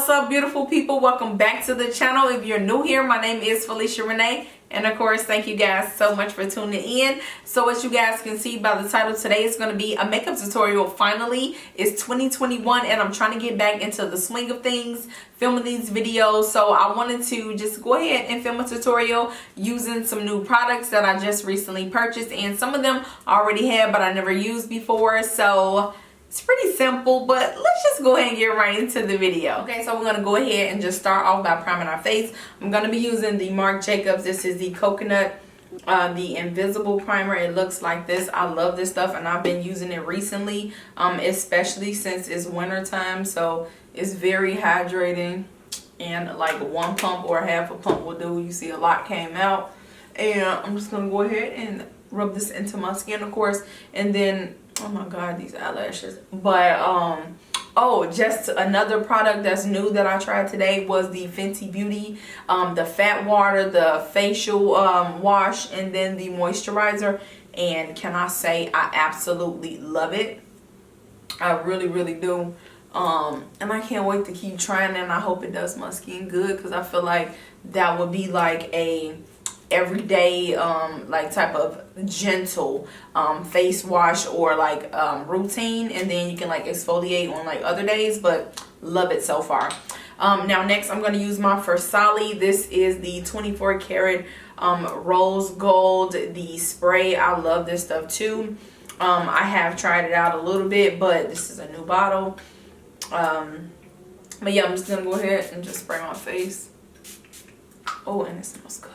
What's up, beautiful people? Welcome back to the channel. If you're new here, my name is Felicia Renee, and of course, thank you guys so much for tuning in. So as you guys can see by the title, today is going to be a makeup tutorial. Finally, it's 2021 and I'm trying to get back into the swing of things, filming these videos. So I wanted to just go ahead and film a tutorial using some new products that I just recently purchased, and some of them I already had but I never used before. So it's pretty simple, but let's just go ahead and get right into the video. Okay, so we're going to go ahead and just start off by priming our face. I'm going to be using the Marc Jacobs. This is the Coconut, the Invisible Primer. It looks like this. I love this stuff and I've been using it recently, especially since it's winter time. So it's very hydrating, and like one pump or half a pump will do. You see a lot came out, and I'm just going to go ahead and rub this into my skin, of course, and then oh my god, these eyelashes. But oh, just another product that's new that I tried today was the Fenty Beauty, the fat water, the facial wash, and then the moisturizer. And can I say I absolutely love it. I really do. And I can't wait to keep trying it, and I hope it does my skin good, because I feel like that would be like a everyday like type of gentle face wash or like routine, and then you can like exfoliate on like other days. But love it so far. Now next I'm going to use my Versali. This is the 24 karat rose gold, the spray. I love this stuff too. I have tried it out a little bit, but this is a new bottle. But yeah, I'm just gonna go ahead and just spray my face. Oh, and it smells good.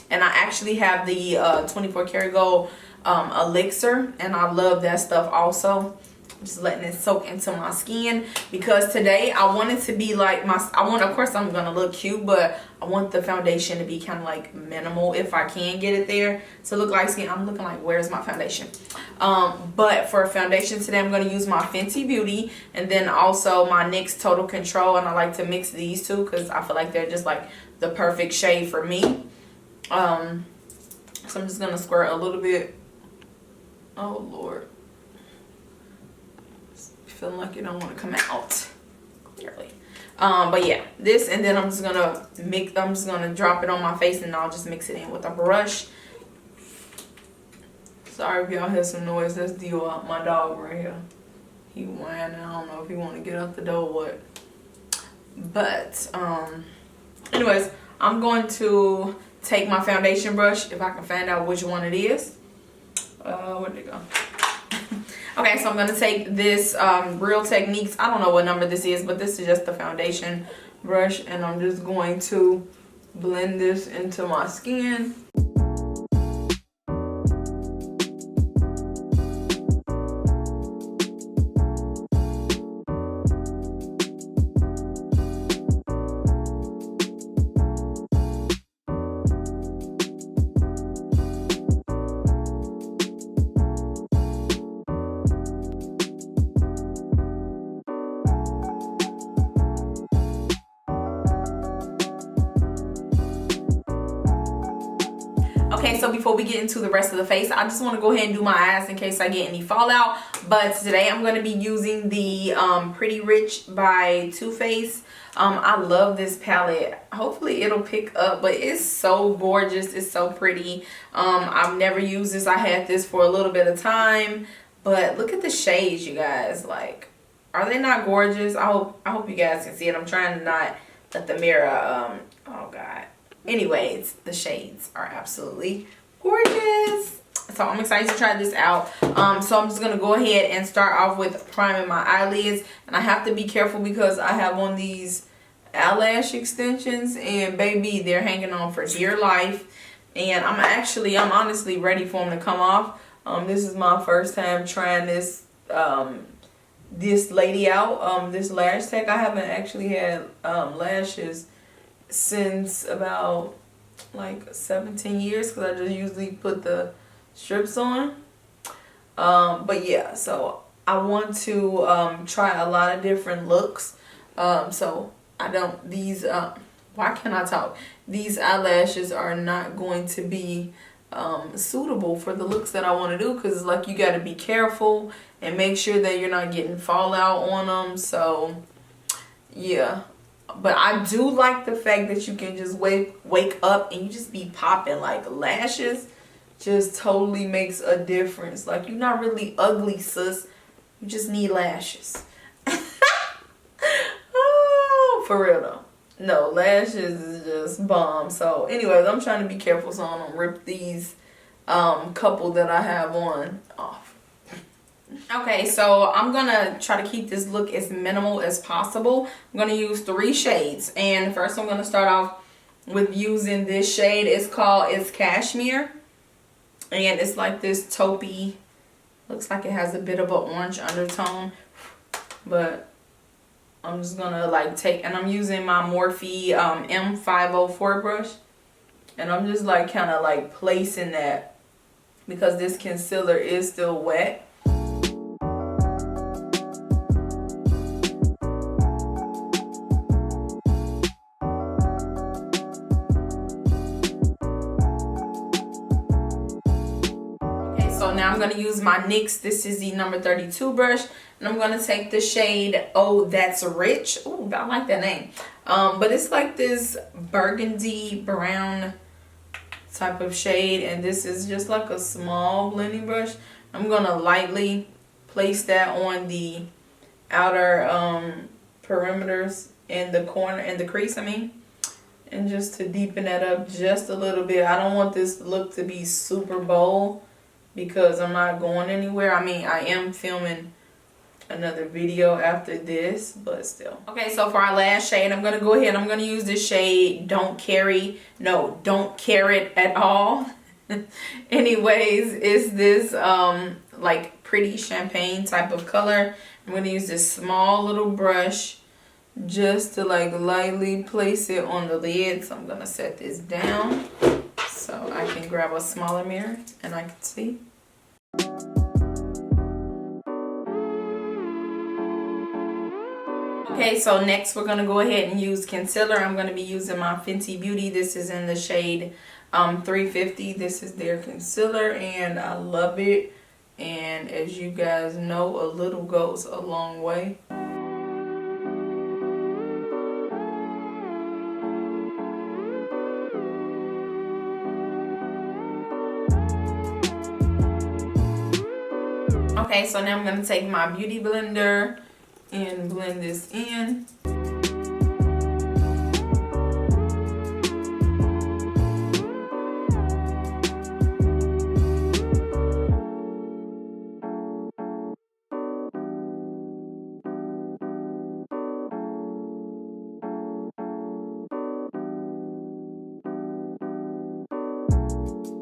And I actually have the 24 karat gold elixir, and I love that stuff also. Just letting it soak into my skin, because today I want it to be like of course I'm gonna look cute, but I want the foundation to be kind of like minimal if I can get it there to look like skin. I'm looking like, where's my foundation? But for foundation today I'm gonna use my Fenty Beauty, and then also my NYX Total Control, and I like to mix these two because I feel like they're just like the perfect shade for me. So I'm just gonna squirt a little bit. Oh Lord, feeling like it don't want to come out clearly. But yeah, this, and then I'm just gonna drop it on my face, and I'll just mix it in with a brush. Sorry if y'all hear some noise. That's Dio, my dog right here. He whining. I don't know if he want to get out the door or what. But anyways, I'm going to take my foundation brush, if I can find out which one it is. Where'd it go? Okay, so I'm going to take this Real Techniques. I don't know what number this is, but this is just the foundation brush, and I'm just going to blend this into my skin. Okay, so before we get into the rest of the face, I just want to go ahead and do my eyes in case I get any fallout. But today I'm going to be using the Pretty Rich by Too Faced. I love this palette. Hopefully it'll pick up, but it's so gorgeous. It's so pretty. I've never used this. I had this for a little bit of time, but look at the shades, you guys. Like, are they not gorgeous? I hope you guys can see it. I'm trying to not let the mirror oh god. Anyways, the shades are absolutely gorgeous. So I'm excited to try this out. So I'm just going to go ahead and start off with priming my eyelids. And I have to be careful because I have on these eyelash extensions, and baby, they're hanging on for dear life. And I'm honestly ready for them to come off. This is my first time trying this this lady out, this lash tech. I haven't actually had lashes since about like 17 years, because I just usually put the strips on. But yeah, so I want to try a lot of different looks. So I don't, why can't I talk? These eyelashes are not going to be suitable for the looks that I want to do, because it's like you got to be careful and make sure that you're not getting fallout on them. So yeah, But I do like the fact that you can just wake up and you just be popping. Like, lashes just totally makes a difference. Like, you're not really ugly, sis. You just need lashes. Oh, for real though. No, lashes is just bomb. So anyways, I'm trying to be careful so I don't rip these couple that I have on off. Okay, so I'm gonna try to keep this look as minimal as possible. I'm gonna use 3 shades, and first I'm gonna start off with using this shade. It's Cashmere, and it's like this taupey, looks like it has a bit of an orange undertone, but I'm just gonna like and I'm using my Morphe M504 brush, and I'm just like kind of like placing that because this concealer is still wet. So now I'm going to use my NYX, this is the number 32 brush, and I'm going to take the shade Oh That's Rich. Oh, I like that name. But it's like this burgundy brown type of shade, and this is just like a small blending brush. I'm going to lightly place that on the outer perimeters in the corner, in the crease, and just to deepen that up just a little bit. I don't want this look to be super bold, because I'm not going anywhere. I am filming another video after this, but still. Okay, so for our last shade, I'm gonna go ahead, I'm gonna use this shade Don't Carry It at All. Anyways, it's this like pretty champagne type of color. I'm gonna use this small little brush just to like lightly place it on the lid. So I'm gonna set this down so I can grab a smaller mirror and I can see. Okay, so next we're going to go ahead and use concealer. I'm going to be using my Fenty Beauty. This is in the shade 350. This is their concealer and I love it. And as you guys know, a little goes a long way. Okay, so now I'm going to take my beauty blender and blend this in.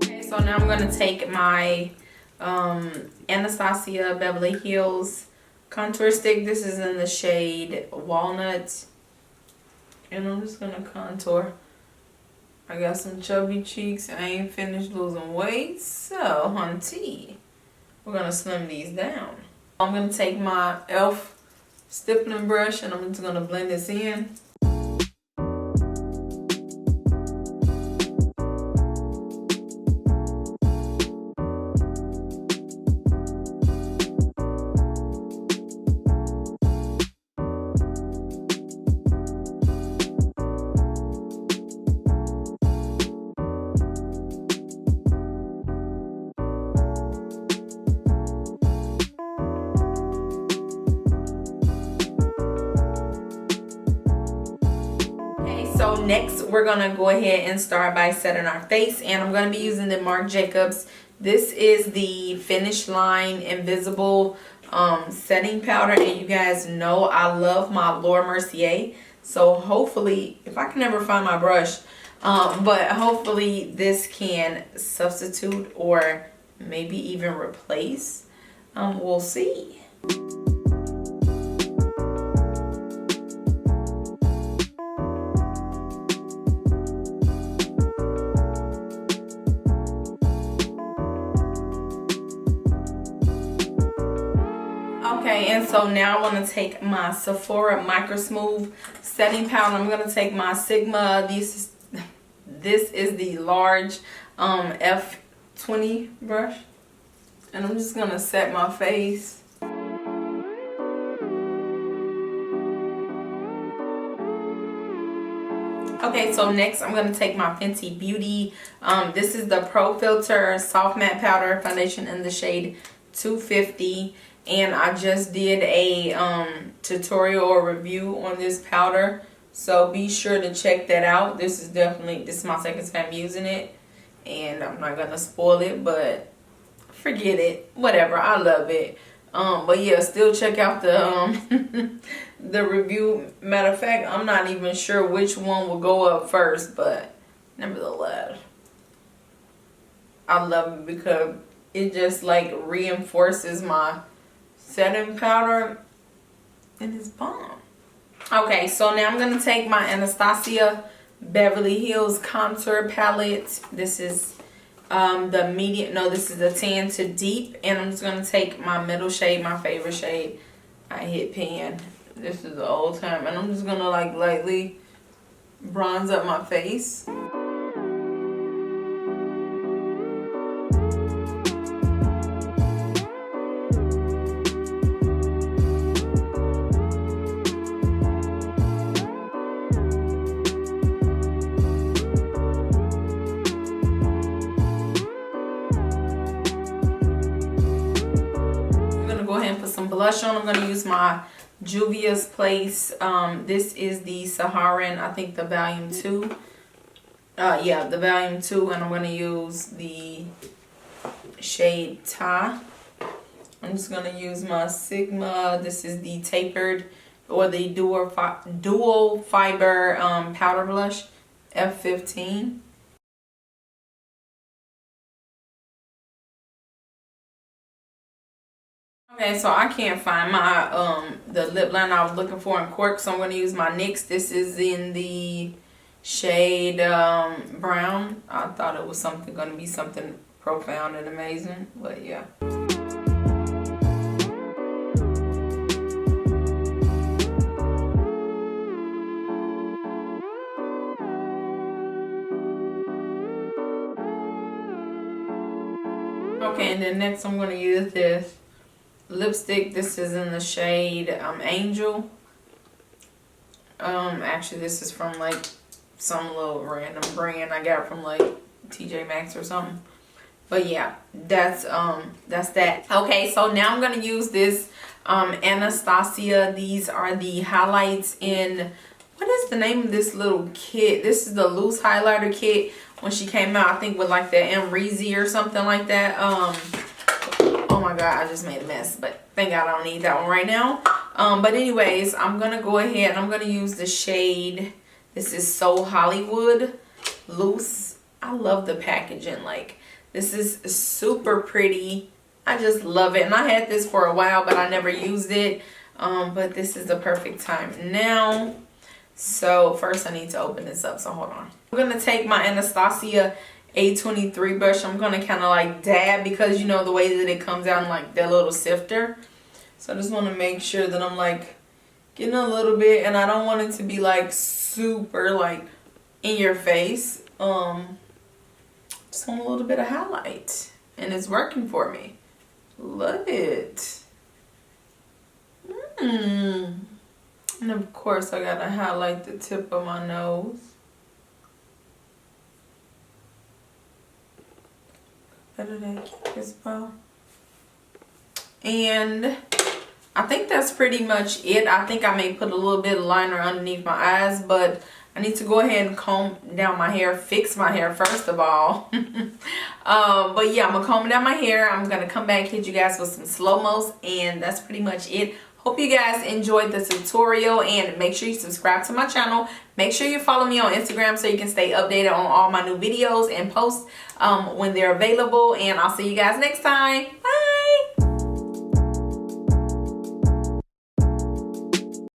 Okay, so now I'm going to take my Anastasia Beverly Hills contour stick. This is in the shade Walnut, and I'm just gonna contour. I got some chubby cheeks and I ain't finished losing weight, so hunty, we're gonna slim these down. I'm gonna take my e.l.f. stippling brush and I'm just gonna blend this in. So next we're gonna go ahead and start by setting our face, and I'm gonna be using the Marc Jacobs. This is the Finish Line Invisible setting powder, and you guys know I love my Laura Mercier. So hopefully, if I can never find my brush, but hopefully this can substitute or maybe even replace. We'll see. Okay, and so now I want to take my Sephora Micro Smooth setting powder. I'm going to take my Sigma. This is the large F20 brush, and I'm just going to set my face. Okay, so next I'm going to take my Fenty Beauty. This is the Pro Filter Soft Matte Powder Foundation in the shade 250. And I just did a tutorial or review on this powder. So be sure to check that out. This is my second time using it. And I'm not going to spoil it, but forget it. Whatever, I love it. But yeah, still check out the the review. Matter of fact, I'm not even sure which one will go up first, but nevertheless, I love it because it just like reinforces my setting powder, and it's bomb. Okay, so now I'm gonna take my Anastasia Beverly Hills contour palette. This is the medium, no, this is the tan to deep, and I'm just gonna take my middle shade, my favorite shade. I hit pan. This is the old time, and I'm just gonna like lightly bronze up my face. Go ahead and put some blush on. I'm going to use my Juvia's Place. This is the Saharan, I think the volume 2. Yeah, the volume 2, and I'm going to use the shade Ta. I'm just going to use my Sigma. This is the tapered or the dual fiber powder blush, F15. Okay, so I can't find my the lip liner I was looking for in Cork, so I'm going to use my NYX. This is in the shade brown. I thought it was going to be something profound and amazing, but yeah. Okay, and then next I'm going to use this lipstick. This is in the shade Angel. Actually this is from like some little random brand I got from like TJ Maxx or something. But yeah, that's that. Okay, so now I'm gonna use this Anastasia. These are the highlights in, what is the name of this little kit? This is the loose highlighter kit when she came out, I think with like the Amrezy or something like that. Oh my god, I just made a mess, but thank god I don't need that one right now. But anyways, I'm gonna go ahead and I'm gonna use the shade, this is So Hollywood Loose. I love the packaging. Like, this is super pretty. I just love it, and I had this for a while but I never used it. But this is the perfect time now. So first I need to open this up, so hold on. I'm gonna take my Anastasia A23 brush. I'm gonna kind of like dab, because you know the way that it comes out in like that little sifter. So I just want to make sure that I'm like getting a little bit, and I don't want it to be like super like in your face. Just want a little bit of highlight, and it's working for me. Love it. And of course I gotta highlight the tip of my nose. Better than Kiss Bow. And I think that's pretty much it. I think I may put a little bit of liner underneath my eyes, but I need to go ahead and comb down my hair, fix my hair first of all. But yeah, I'm gonna comb down my hair. I'm gonna come back, hit you guys with some slow-mos, and that's pretty much it. Hope you guys enjoyed the tutorial, and make sure you subscribe to my channel. Make sure you follow me on Instagram so you can stay updated on all my new videos and posts when they're available. And I'll see you guys next time. Bye.